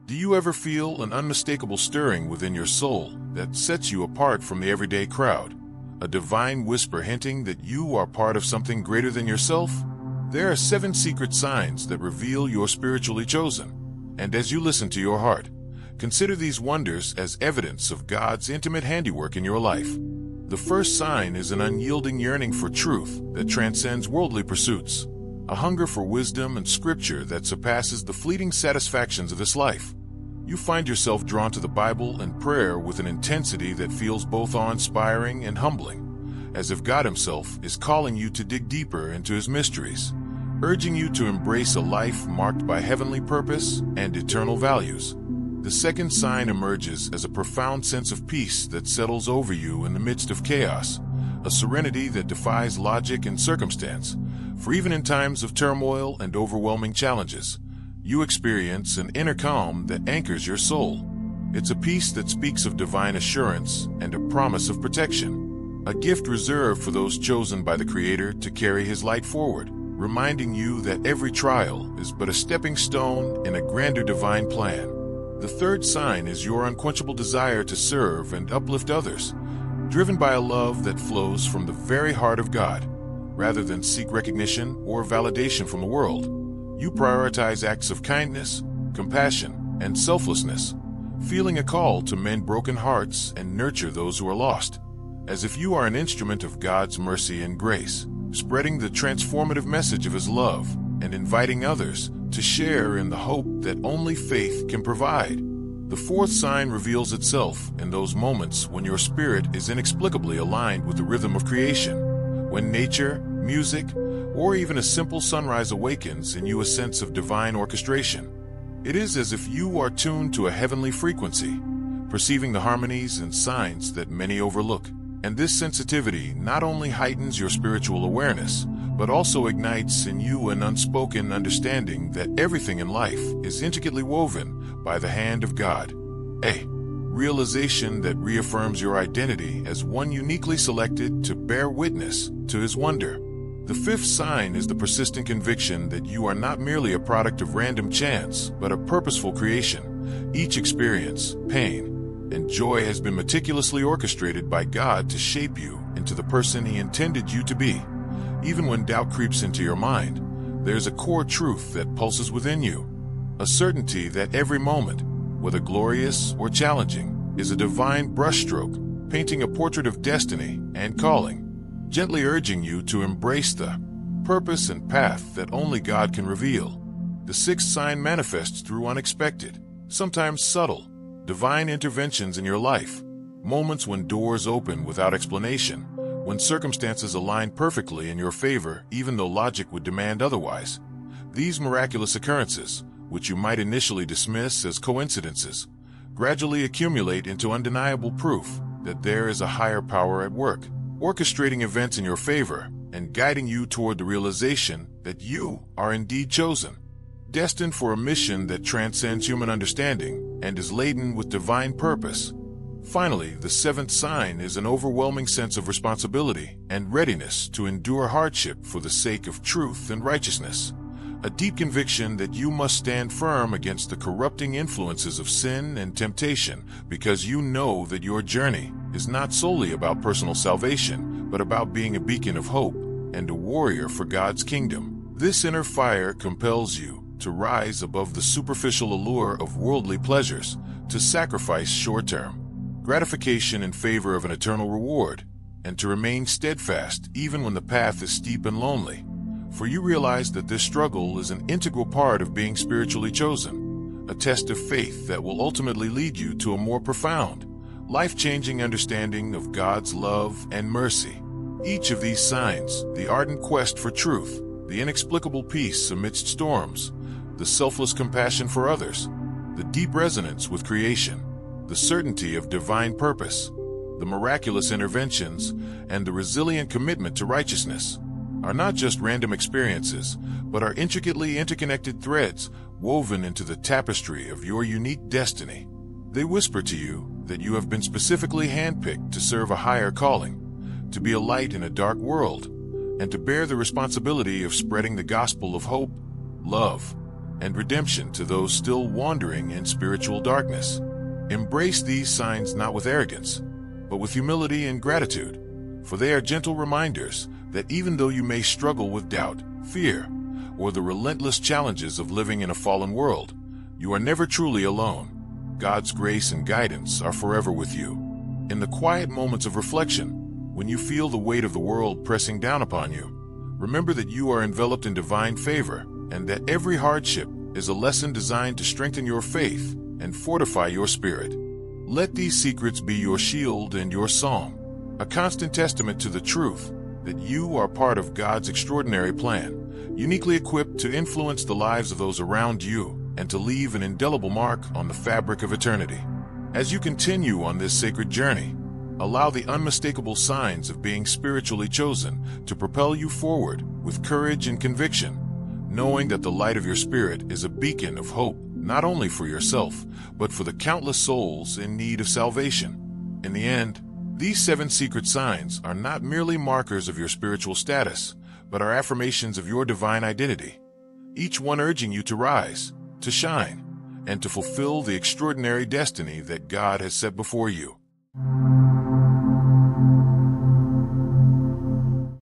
Do you ever feel an unmistakable stirring within your soul that sets you apart from the everyday crowd? A divine whisper hinting that you are part of something greater than yourself? There are 7 secret signs that reveal you're spiritually chosen. And as you listen to your heart, consider these wonders as evidence of God's intimate handiwork in your life. The first sign is an unyielding yearning for truth that transcends worldly pursuits, a hunger for wisdom and scripture that surpasses the fleeting satisfactions of this life. You find yourself drawn to the Bible and prayer with an intensity that feels both awe-inspiring and humbling, as if God Himself is calling you to dig deeper into His mysteries, urging you to embrace a life marked by heavenly purpose and eternal values. The second sign emerges as a profound sense of peace that settles over you in the midst of chaos, a serenity that defies logic and circumstance. For even in times of turmoil and overwhelming challenges, you experience an inner calm that anchors your soul. It's a peace that speaks of divine assurance and a promise of protection, a gift reserved for those chosen by the Creator to carry His light forward, reminding you that every trial is but a stepping stone in a grander divine plan. The third sign is your unquenchable desire to serve and uplift others, driven by a love that flows from the very heart of God. Rather than seek recognition or validation from the world, you prioritize acts of kindness, compassion, and selflessness, feeling a call to mend broken hearts and nurture those who are lost, as if you are an instrument of God's mercy and grace, spreading the transformative message of His love and inviting others to share in the hope that only faith can provide. The fourth sign reveals itself in those moments when your spirit is inexplicably aligned with the rhythm of creation, when nature, music, or even a simple sunrise awakens in you a sense of divine orchestration. It is as if you are tuned to a heavenly frequency, perceiving the harmonies and signs that many overlook. And this sensitivity not only heightens your spiritual awareness, but also ignites in you an unspoken understanding that everything in life is intricately woven by the hand of God. A realization that reaffirms your identity as one uniquely selected to bear witness to His wonder. The fifth sign is the persistent conviction that you are not merely a product of random chance, but a purposeful creation. Each experience, pain, and joy has been meticulously orchestrated by God to shape you into the person He intended you to be. Even when doubt creeps into your mind, there's a core truth that pulses within you, a certainty that every moment, whether glorious or challenging, is a divine brushstroke, painting a portrait of destiny and calling, gently urging you to embrace the purpose and path that only God can reveal. The sixth sign manifests through unexpected, sometimes subtle, divine interventions in your life, moments when doors open without explanation, when circumstances align perfectly in your favor even though logic would demand otherwise. These miraculous occurrences, which you might initially dismiss as coincidences, gradually accumulate into undeniable proof that there is a higher power at work, orchestrating events in your favor and guiding you toward the realization that you are indeed chosen, destined for a mission that transcends human understanding and is laden with divine purpose. Finally, the seventh sign is an overwhelming sense of responsibility and readiness to endure hardship for the sake of truth and righteousness, a deep conviction that you must stand firm against the corrupting influences of sin and temptation because you know that your journey is not solely about personal salvation, but about being a beacon of hope and a warrior for God's kingdom. This inner fire compels you to rise above the superficial allure of worldly pleasures, to sacrifice short-term gratification in favor of an eternal reward, and to remain steadfast even when the path is steep and lonely. For you realize that this struggle is an integral part of being spiritually chosen, a test of faith that will ultimately lead you to a more profound, life-changing understanding of God's love and mercy. Each of these signs, the ardent quest for truth, the inexplicable peace amidst storms, the selfless compassion for others, the deep resonance with creation, the certainty of divine purpose, the miraculous interventions, and the resilient commitment to righteousness, are not just random experiences, but are intricately interconnected threads woven into the tapestry of your unique destiny. They whisper to you that you have been specifically handpicked to serve a higher calling, to be a light in a dark world, and to bear the responsibility of spreading the gospel of hope, love, and redemption to those still wandering in spiritual darkness. Embrace these signs not with arrogance, but with humility and gratitude, for they are gentle reminders that even though you may struggle with doubt, fear, or the relentless challenges of living in a fallen world, you are never truly alone. God's grace and guidance are forever with you. In the quiet moments of reflection, when you feel the weight of the world pressing down upon you, remember that you are enveloped in divine favor and that every hardship is a lesson designed to strengthen your faith and fortify your spirit. Let these secrets be your shield and your song, a constant testament to the truth that you are part of God's extraordinary plan, uniquely equipped to influence the lives of those around you and to leave an indelible mark on the fabric of eternity. As you continue on this sacred journey, allow the unmistakable signs of being spiritually chosen to propel you forward with courage and conviction, knowing that the light of your spirit is a beacon of hope, not only for yourself, but for the countless souls in need of salvation. In the end, these 7 secret signs are not merely markers of your spiritual status, but are affirmations of your divine identity, each one urging you to rise, to shine, and to fulfill the extraordinary destiny that God has set before you.